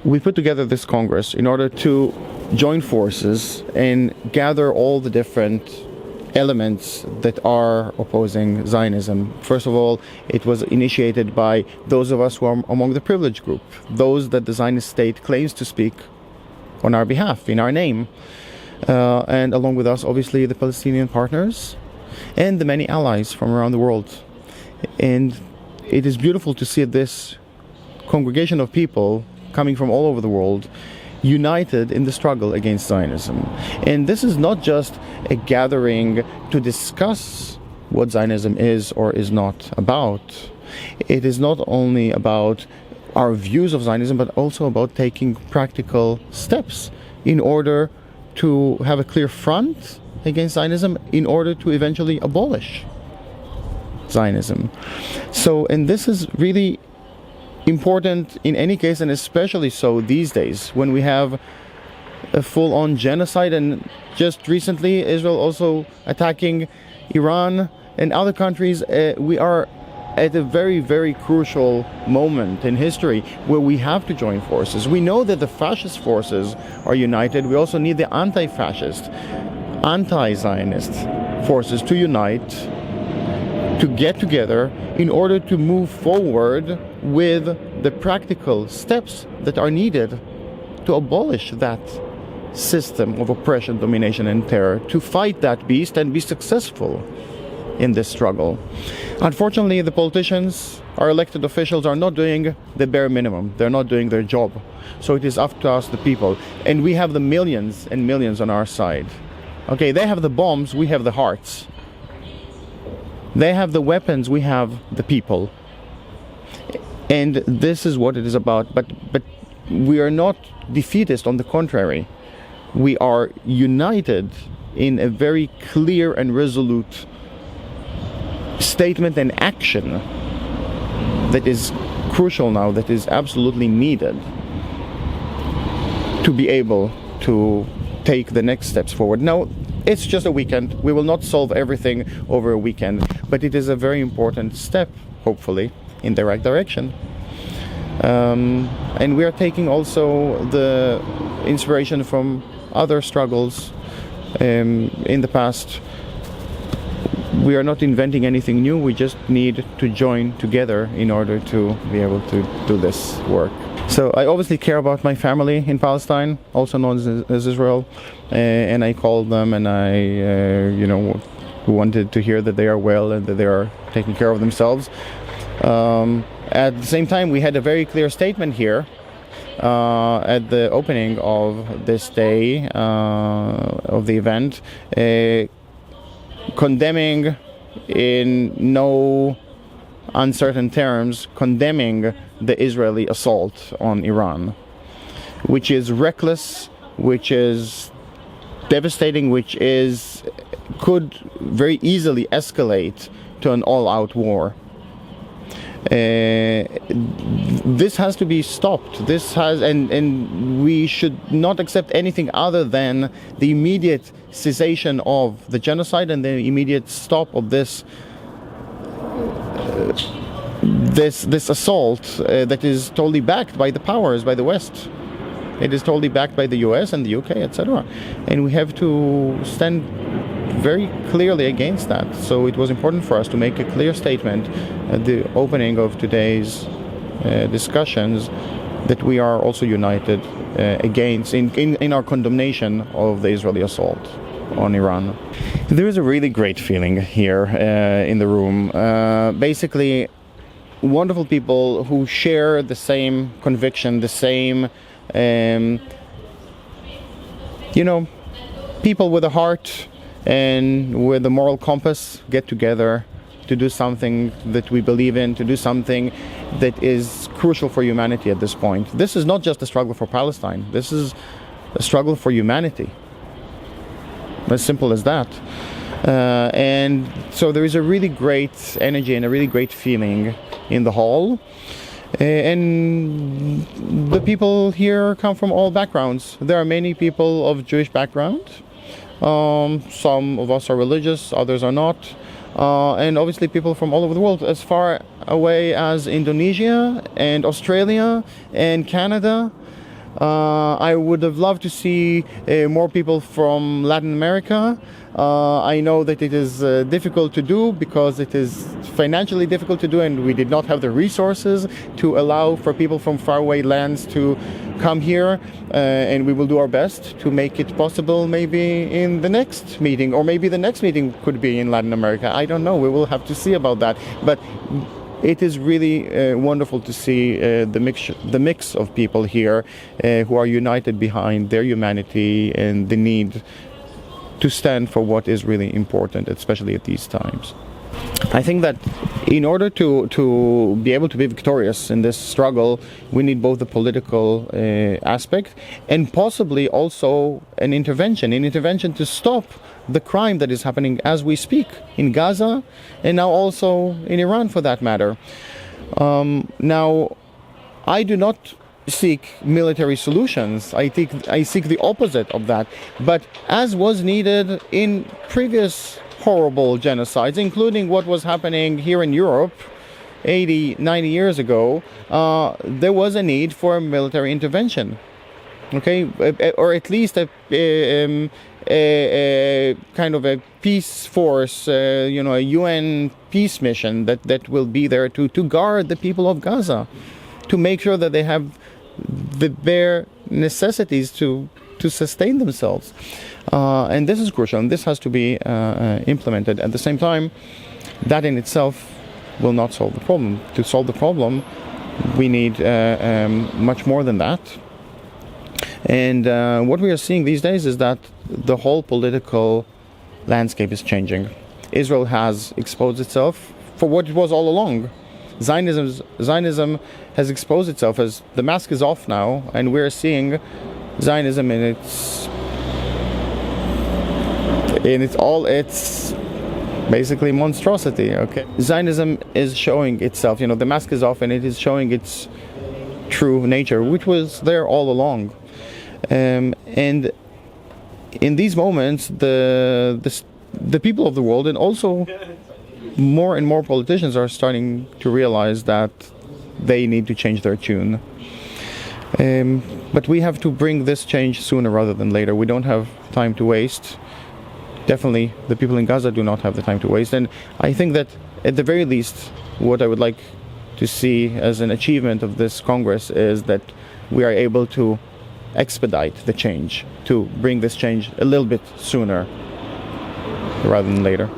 we put together this Congress in order to join forces and gather all the different elements that are opposing Zionism. First of all, it was initiated by those of us who are among the privileged group, those that the Zionist state claims to speak on our behalf, in our name, and along with us, obviously, the Palestinian partners and the many allies from around the world. And it is beautiful to see this congregation of people coming from all over the world, united in the struggle against Zionism. And this is not just a gathering to discuss what Zionism is or is not about. It is not only about our views of Zionism, but also about taking practical steps in order to have a clear front against Zionism, in order to eventually abolish Zionism. So, and this is really important in any case, and especially so these days when we have a full-on genocide, and just recently Israel also attacking Iran and other countries. We are at a very, very crucial moment in history where we have to join forces. We know that the fascist forces are united. We also need the anti-fascist, anti-Zionist forces to unite, to get together in order to move forward with the practical steps that are needed to abolish that system of oppression, domination, and terror, to fight that beast and be successful in this struggle. Unfortunately, the politicians, our elected officials, are not doing the bare minimum. They're not doing their job. So it is up to us, the people. And we have the millions and millions on our side. Okay, they have the bombs, we have the hearts. They have the weapons, we have the people. And this is what it is about. But we are not defeatist, on the contrary. We are united in a very clear and resolute statement and action that is crucial now, that is absolutely needed to be able to take the next steps forward. Now, it's just a weekend. We will not solve everything over a weekend, but it is a very important step, hopefully, in the right direction. And we are taking also the inspiration from other struggles in the past. We are not inventing anything new. We just need to join together in order to be able to do this work. So I obviously care about my family in Palestine, also known as Israel, and I called them, and I, wanted to hear that they are well and that they are taking care of themselves. At the same time, we had a very clear statement here at the opening of this day of the event, condemning in no uncertain terms, condemning the Israeli assault on Iran, which is reckless, which is devastating, which could very easily escalate to an all-out war. This has to be stopped. And we should not accept anything other than the immediate cessation of the genocide and the immediate stop of this assault that is totally backed by the powers, by the West. It is totally backed by the US and the UK, etc. And we have to stand very clearly against that. So it was important for us to make a clear statement at the opening of today's discussions that we are also united against in our condemnation of the Israeli assault on Iran. There is a really great feeling here in the room. Basically, wonderful people who share the same conviction, the same, people with a heart and with a moral compass get together to do something that we believe in, to do something that is crucial for humanity at this point. This is not just a struggle for Palestine. This is a struggle for humanity. As simple as that. And so there is a really great energy and a really great feeling in the hall. And the people here come from all backgrounds. There are many people of Jewish background. Some of us are religious, others are not. And obviously people from all over the world, as far away as Indonesia and Australia and Canada. I would have loved to see more people from Latin America. I know that it is difficult to do because it is financially difficult to do, and we did not have the resources to allow for people from faraway lands to come here, and we will do our best to make it possible maybe in the next meeting, or maybe the next meeting could be in Latin America. I don't know. We will have to see about that. But it is really wonderful to see the mix of people here who are united behind their humanity and the need to stand for what is really important, especially at these times. I think that in order to be able to be victorious in this struggle, we need both the political aspect and possibly also an intervention to stop the crime that is happening as we speak in Gaza and now also in Iran, for that matter. Now, I do not seek military solutions. I seek the opposite of that. But as was needed in previous horrible genocides, including what was happening here in Europe 80, 90 years ago, there was a need for a military intervention. Okay, or at least a kind of a peace force, a UN peace mission that will be there to guard the people of Gaza, to make sure that they have the bare necessities to sustain themselves. And this is crucial, and this has to be implemented. At the same time, that in itself will not solve the problem. To solve the problem, we need much more than that. And what we are seeing these days is that the whole political landscape is changing. Israel has exposed itself for what it was all along. Zionism has exposed itself as the mask is off now, and we're seeing Zionism in its basically monstrosity. Okay, Zionism is showing itself. The mask is off, and it is showing its true nature, which was there all along. And in these moments, the people of the world, and also more and more politicians, are starting to realize that they need to change their tune. But we have to bring this change sooner rather than later. We don't have time to waste. Definitely, the people in Gaza do not have the time to waste. And I think that, at the very least, what I would like to see as an achievement of this Congress is that we are able to expedite the change, to bring this change a little bit sooner rather than later.